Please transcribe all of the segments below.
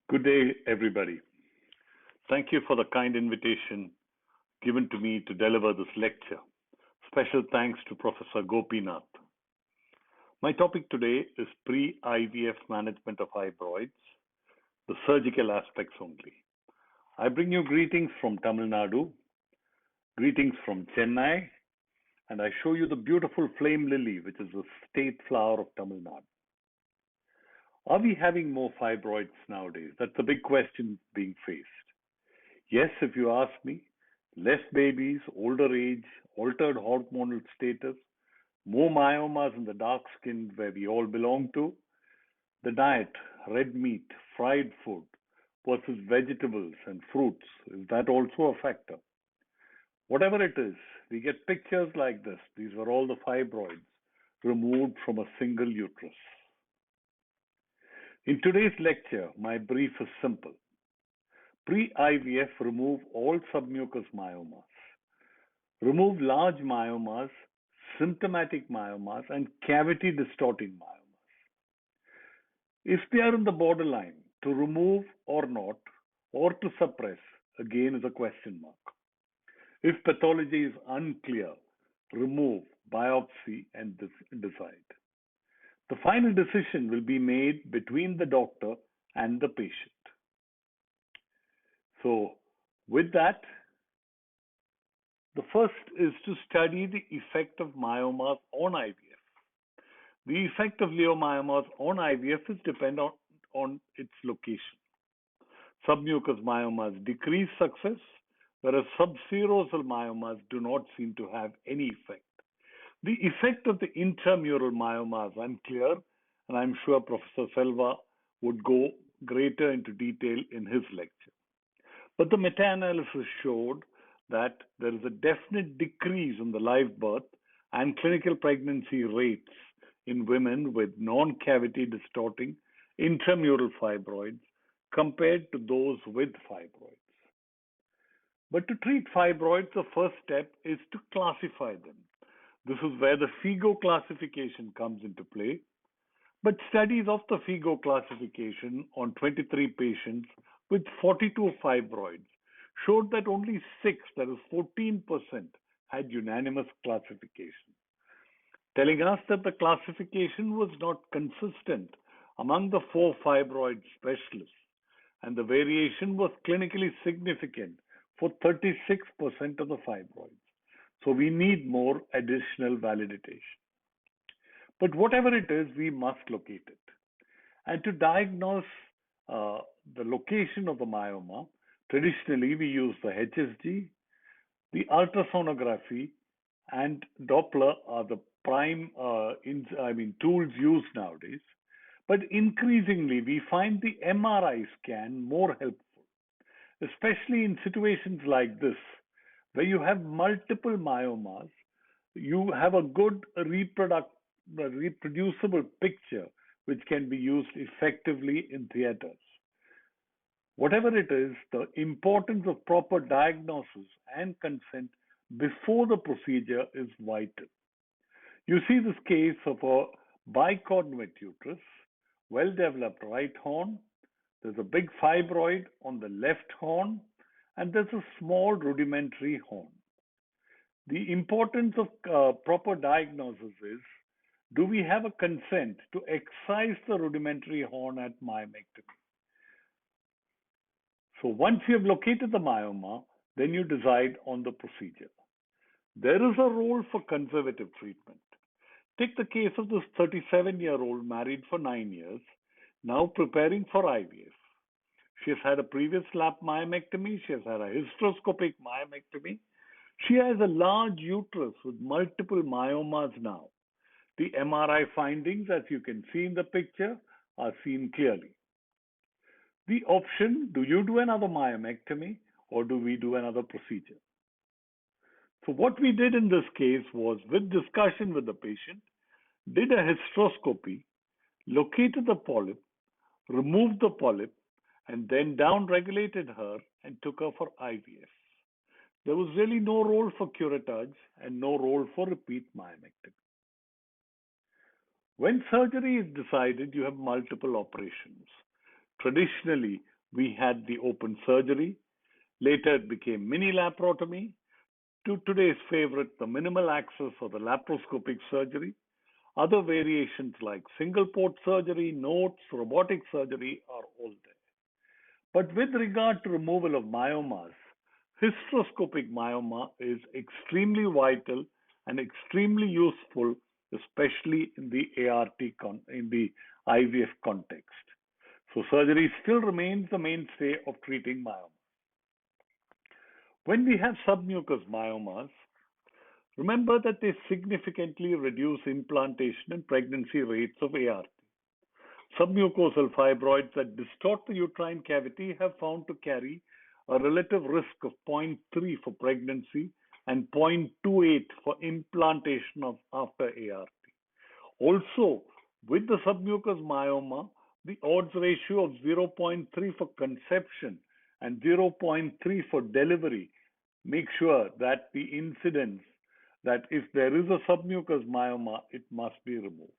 Good day, everybody. Thank you for the kind invitation given to me to deliver this lecture. Special thanks to Professor Gopinath. My topic today is pre-IVF management of fibroids, the surgical aspects only. I bring you greetings from Tamil Nadu, greetings from Chennai, and I show you the beautiful flame lily, which is the state flower of Tamil Nadu. Are we having more fibroids nowadays? That's the big question being faced. Yes, if you ask me, less babies, older age, altered hormonal status, more myomas in the dark skin where we all belong to, the diet, red meat, fried food versus vegetables and fruits, is that also a factor? Whatever it is, we get pictures like this. These were all the fibroids removed from a single uterus. In today's lecture, my brief is simple. Pre-IVF, remove all submucous myomas. Remove large myomas, symptomatic myomas, and cavity distorting myomas. If they are in the borderline, to remove or not, or to suppress, again is a question mark. If pathology is unclear, remove, biopsy, and decide. The final decision will be made between the doctor and the patient. So, with that, the first is to study the effect of myomas on IVF. The effect of leiomyomas on IVF is dependent on its location. Submucous myomas decrease success, whereas subserosal myomas do not seem to have any effect. The effect of the intramural myomas is unclear, and I'm sure Professor Selva would go greater into detail in his lecture. But the meta-analysis showed that there is a definite decrease in the live birth and clinical pregnancy rates in women with non-cavity distorting intramural fibroids compared to those with fibroids. But to treat fibroids, the first step is to classify them. This is where the FIGO classification comes into play. But studies of the FIGO classification on 23 patients with 42 fibroids showed that only 6, that is 14%, had unanimous classification, telling us that the classification was not consistent among the 4 fibroid specialists, and the variation was clinically significant for 36% of the fibroids. So we need more additional validation. But whatever it is, we must locate it. And to diagnose the location of the myoma, traditionally we use the HSG, the ultrasonography, and Doppler are the prime tools used nowadays. But increasingly, we find the MRI scan more helpful, especially in situations like this, where you have multiple myomas. You have a good reproducible picture which can be used effectively in theaters. Whatever it is, the importance of proper diagnosis and consent before the procedure is vital. You see this case of a bicornuate uterus, well-developed right horn. There's a big fibroid on the left horn, and there's a small rudimentary horn. The importance of proper diagnosis is, do we have a consent to excise the rudimentary horn at myomectomy? So once you have located the myoma, then you decide on the procedure. There is a role for conservative treatment. Take the case of this 37-year-old married for 9 years, now preparing for IVF. She has had a previous lap myomectomy. She has had a hysteroscopic myomectomy. She has a large uterus with multiple myomas now. The MRI findings, as you can see in the picture, are seen clearly. The option, do you do another myomectomy or do we do another procedure? So what we did in this case was, with discussion with the patient, did a hysteroscopy, located the polyp, removed the polyp, and then down-regulated her and took her for IVF. There was really no role for curettage and no role for repeat myomectomy. When surgery is decided, you have multiple operations. Traditionally, We had the open surgery. Later, it became mini laparotomy. To today's favorite, the minimal access or the laparoscopic surgery. Other variations like single port surgery, NOTES, robotic surgery are all there. But with regard to removal of myomas, hysteroscopic myoma is extremely vital and extremely useful, especially in the in the IVF context. So surgery still remains the mainstay of treating myoma. When we have submucous myomas, remember that they significantly reduce implantation and pregnancy rates of ART. Submucosal fibroids that distort the uterine cavity have found to carry a relative risk of 0.3 for pregnancy and 0.28 for implantation of after ART. Also, with the submucous myoma, the odds ratio of 0.3 for conception and 0.3 for delivery make sure that the incidence that if there is a submucous myoma, it must be removed.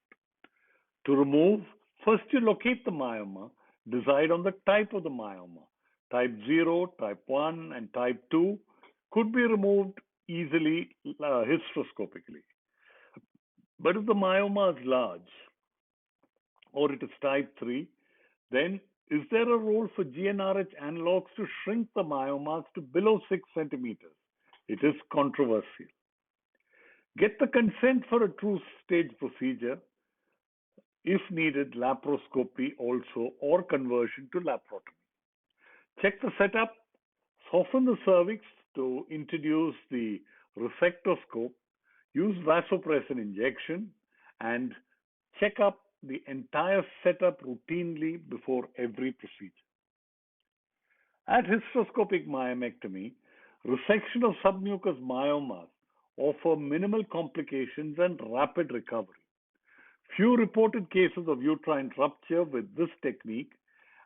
To remove, first you locate the myoma, decide on the type of the myoma. Type 0, type 1, and type 2 could be removed easily hysteroscopically. But if the myoma is large or it is type 3, then is there a role for GnRH analogs to shrink the myomas to below 6 centimeters? It is controversial. Get the consent for a true stage procedure. If needed, laparoscopy also or conversion to laparotomy. Check the setup, soften the cervix to introduce the resectoscope, use vasopressin injection, and check up the entire setup routinely before every procedure. At hysteroscopic myomectomy, resection of submucous myomas offer minimal complications and rapid recovery. Few reported cases of uterine rupture with this technique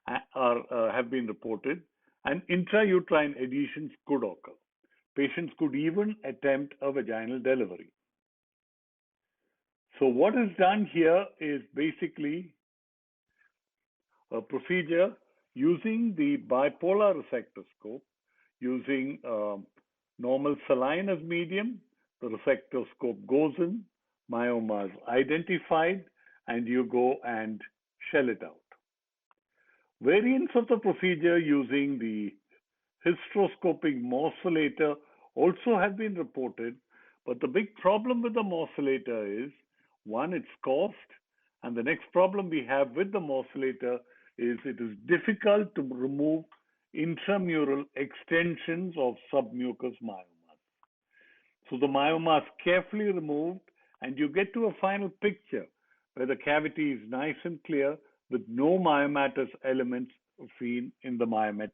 have been reported, and intrauterine adhesions could occur. Patients could even attempt a vaginal delivery. So what is done here is basically a procedure using the bipolar resectoscope, using normal saline as medium. The resectoscope goes in, myoma is identified, and you go and shell it out. Variants of the procedure using the hysteroscopic morcellator also have been reported, but the big problem with the morcellator is, one, its cost, and the next problem we have with the morcellator is it is difficult to remove intramural extensions of submucous myomas. So the myoma is carefully removed, and you get to a final picture where the cavity is nice and clear with no myomatous elements seen in the myometrium.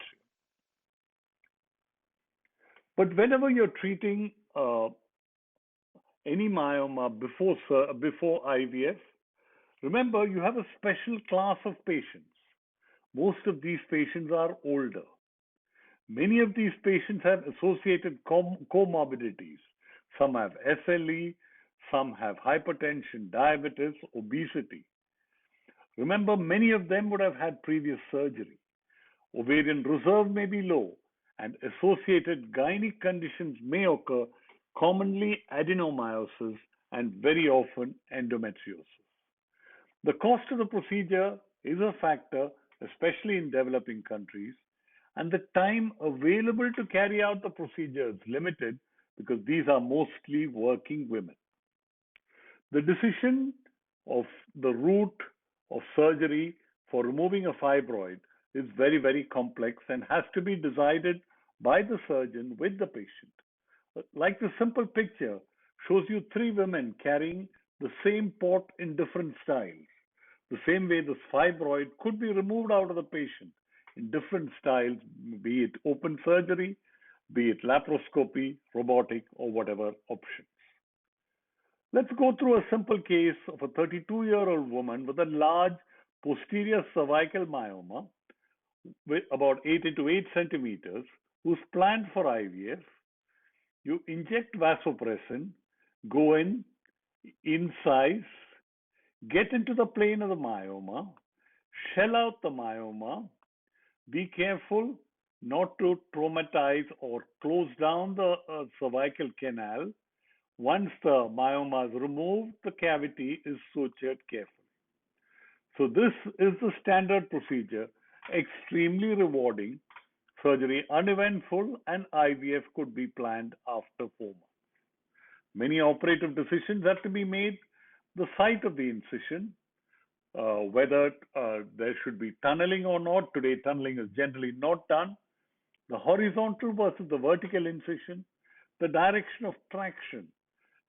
But whenever you're treating any myoma before IVF, remember you have a special class of patients. Most of these patients are older. Many of these patients have associated comorbidities. Some have SLE, some have hypertension, diabetes, obesity. Remember, many of them would have had previous surgery. Ovarian reserve may be low, and associated gynec conditions may occur, commonly adenomyosis and very often endometriosis. The cost of the procedure is a factor, especially in developing countries, and the time available to carry out the procedure is limited because these are mostly working women. The decision of the route of surgery for removing a fibroid is very, very complex and has to be decided by the surgeon with the patient. Like the simple picture shows you three women carrying the same pot in different styles. The same way this fibroid could be removed out of the patient in different styles, be it open surgery, be it laparoscopy, robotic, or whatever options. Let's go through a simple case of a 32-year-old woman with a large posterior cervical myoma with about 8 into 8 centimeters who's planned for IVF. You inject vasopressin, go in, incise, get into the plane of the myoma, shell out the myoma, Be careful not to traumatize or close down the cervical canal. Once the myoma is removed, the cavity is sutured carefully. So this is the standard procedure, extremely rewarding, surgery uneventful, and IVF could be planned after 4 months. Many operative decisions have to be made. The site of the incision, whether there should be tunneling or not. Today, tunneling is generally not done. The horizontal versus the vertical incision, the direction of traction.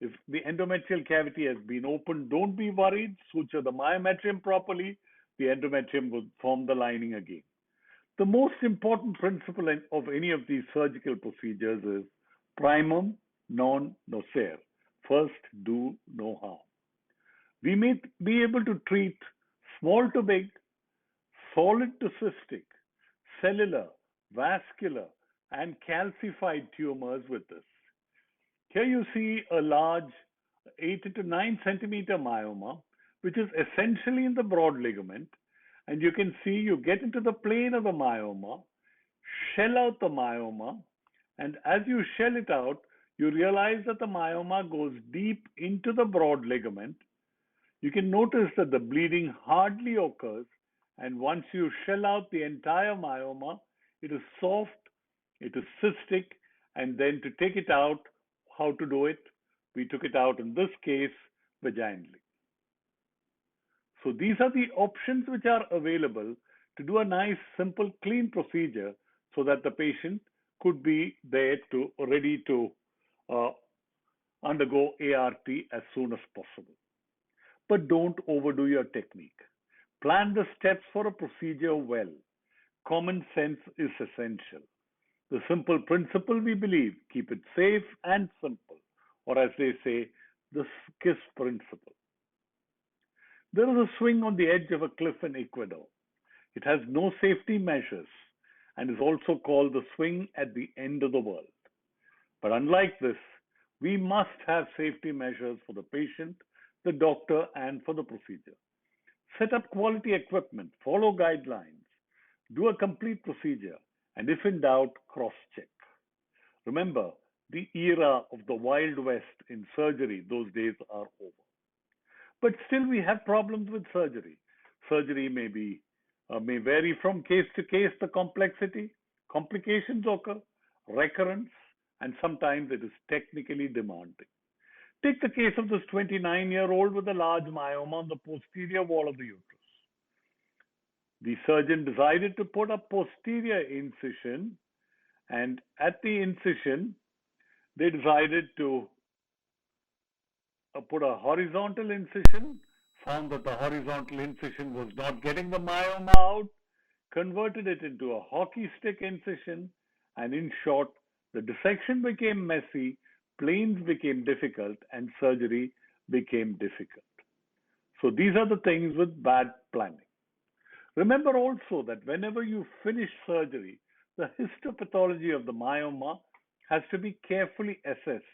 If the endometrial cavity has been opened, don't be worried. Suture the myometrium properly. The endometrium will form the lining again. The most important principle of any of these surgical procedures is primum non nocere. First, do no harm. We may be able to treat small to big, solid to cystic, cellular, vascular, and calcified tumors with this. Here you see a large 8 to 9 centimeter myoma, which is essentially in the broad ligament. And you can see you get into the plane of the myoma, shell out the myoma, and as you shell it out, you realize that the myoma goes deep into the broad ligament. You can notice that the bleeding hardly occurs, and once you shell out the entire myoma, it is soft, it is cystic, and then to take it out, how to do it? We took it out in this case vaginally. So these are the options which are available to do a nice, simple, clean procedure so that the patient could be there to ready to uh, undergo ART as soon as possible. But don't overdo your technique. Plan the steps for a procedure well. Common sense is essential. The simple principle we believe, keep it safe and simple, or as they say, the KISS principle. There is a swing on the edge of a cliff in Ecuador. It has no safety measures and is also called the swing at the end of the world. But unlike this, we must have safety measures for the patient, the doctor, and for the procedure. Set up quality equipment, follow guidelines, do a complete procedure, and if in doubt, cross check. Remember, the era of the Wild West in surgery, those days are over. But still, we have problems with surgery. Surgery may vary from case to case, the complexity, complications occur, recurrence, and sometimes it is technically demanding. Take the case of this 29-year-old with a large myoma on the posterior wall of the uterus. The surgeon decided to put a posterior incision, and at the incision, they decided to put a horizontal incision, found that the horizontal incision was not getting the myoma out, converted it into a hockey stick incision, and in short, the dissection became messy, planes became difficult, and surgery became difficult. So these are the things with bad planning. Remember also that whenever you finish surgery, the histopathology of the myoma has to be carefully assessed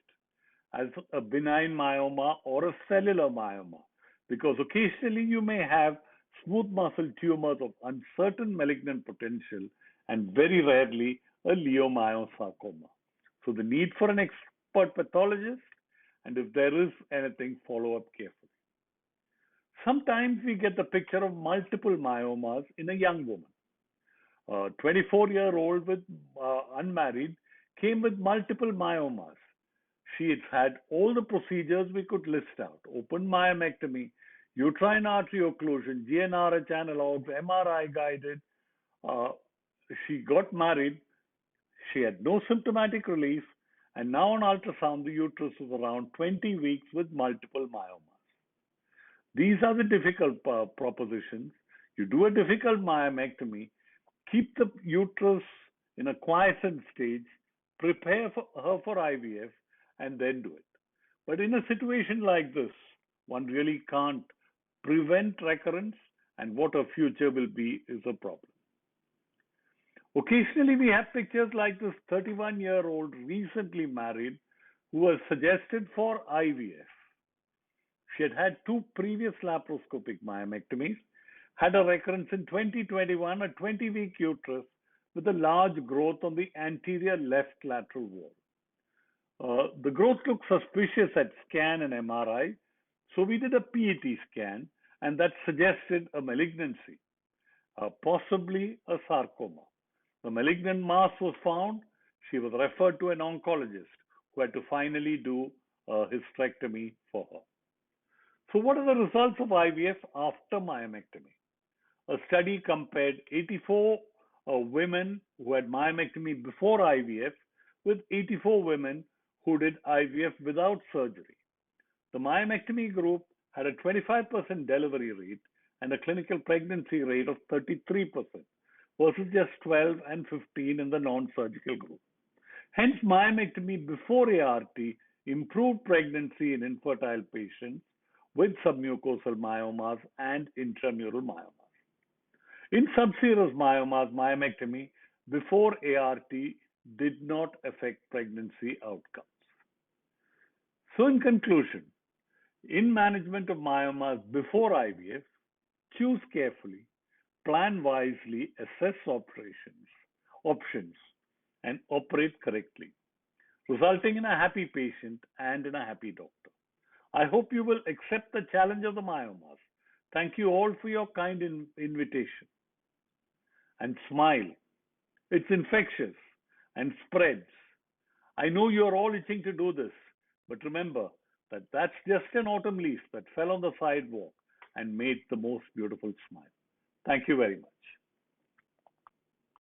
as a benign myoma or a cellular myoma, because occasionally you may have smooth muscle tumors of uncertain malignant potential and very rarely a leiomyosarcoma. So the need for an expert pathologist, and if there is anything, follow up carefully. Sometimes we get the picture of multiple myomas in a young woman. A 24-year-old with unmarried came with multiple myomas. She had had all the procedures we could list out: open myomectomy, uterine artery occlusion, GnRH analogs, MRI guided. Uh, she got married. She had no symptomatic relief, and now on ultrasound, the uterus was around 20 weeks with multiple myomas. These are the difficult propositions. You do a difficult myomectomy, keep the uterus in a quiescent stage, prepare for her for IVF, and then do it. But in a situation like this, one really can't prevent recurrence, and what her future will be is a problem. Occasionally, we have pictures like this 31-year-old recently married who was suggested for IVF. She had had two previous laparoscopic myomectomies, had a recurrence in 2021, a 20-week uterus, with a large growth on the anterior left lateral wall. The growth looked suspicious at scan and MRI, so we did a PET scan, and that suggested a malignancy, possibly a sarcoma. The malignant mass was found. She was referred to an oncologist who had to finally do a hysterectomy for her. So, what are the results of IVF after myomectomy? A study compared 84 women who had myomectomy before IVF with 84 women who did IVF without surgery. The myomectomy group had a 25% delivery rate and a clinical pregnancy rate of 33% versus just 12 and 15 in the non-surgical group. Hence, myomectomy before ART improved pregnancy in infertile patients with submucosal myomas and intramural myomas. In subserous myomas, myomectomy before ART did not affect pregnancy outcomes. So, in conclusion, in management of myomas before IVF, choose carefully, plan wisely, assess options, and operate correctly, resulting in a happy patient and in a happy doctor. I hope you will accept the challenge of the myomas. Thank you all for your kind invitation. And smile. It's infectious and spreads. I know you're all itching to do this, but remember that that's just an autumn leaf that fell on the sidewalk and made the most beautiful smile. Thank you very much.